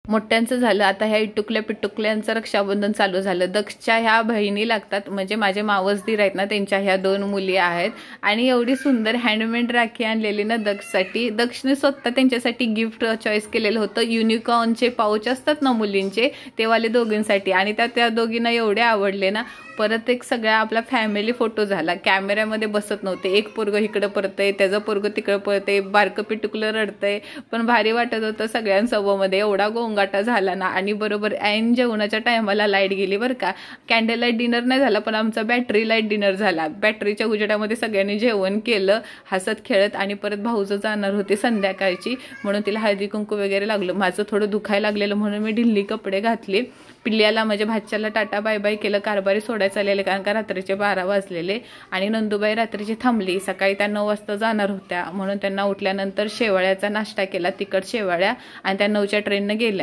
मोठ्यांचं झालं. आता ह्या इटुकल्या पिटुकल्यांचं रक्षाबंधन चालू झालं. दक्षच्या ह्या बहिणी लागतात, म्हणजे माझे मावसदीर आहेत ना, त्यांच्या ह्या 2 मुली आहेत. आणि एवढी सुंदर हँडमेड राखी आणलेली ना दक्षसाठी. दक्षने स्वतः त्यांच्यासाठी गिफ्ट चॉईस केलेलं होतं. युनिकॉर्नचे पाऊच असतात ना मुलींचे, ते वाले दोघींसाठी. आणि त्या दोघींना एवढे आवडले ना. परत एक सगळा आपला फॅमिली फोटो झाला. कॅमेऱ्यामध्ये बसत नव्हते. एक पोरग इकडं पळतंय, त्याचं पोरग तिकडं पळतंय, बारकं पिटुकलं रडतंय. पण भारी वाटत होतं सगळ्यांसोबत. एवढा गोंगाटा झाला ना. आणि बरोबर ऐन जेवणाच्या टायमाला लाईट गेली बरं का. कॅन्डल लाईट डिनर नाही झाला, पण आमचा बॅटरी लाईट डिनर झाला. बॅटरीच्या उजेडामध्ये सगळ्यांनी जेवण केलं हसत खेळत. आणि परत भाऊजं जाणार होते संध्याकाळची, म्हणून तिला हळदी कुंकू वगैरे लागलं. माझं थोडं दुखायला लागलेलं म्हणून मी ढिल्ली कपडे घातले. पिल्ल्याला म्हणजे भाच्याला टाटा बाय बाय केलं. कारभारी सोडायचं आलेले, कारण का रात्रीचे 12 वाजलेले. आणि नंदूबाई रात्रीची थांबली. सकाळी त्या 9 वाजता जाणार होत्या, म्हणून त्यांना उठल्यानंतर शेवाळ्याचा नाश्ता केला, तिखट शेवाळ्या. आणि त्या 9च्या ट्रेननं गेल्या.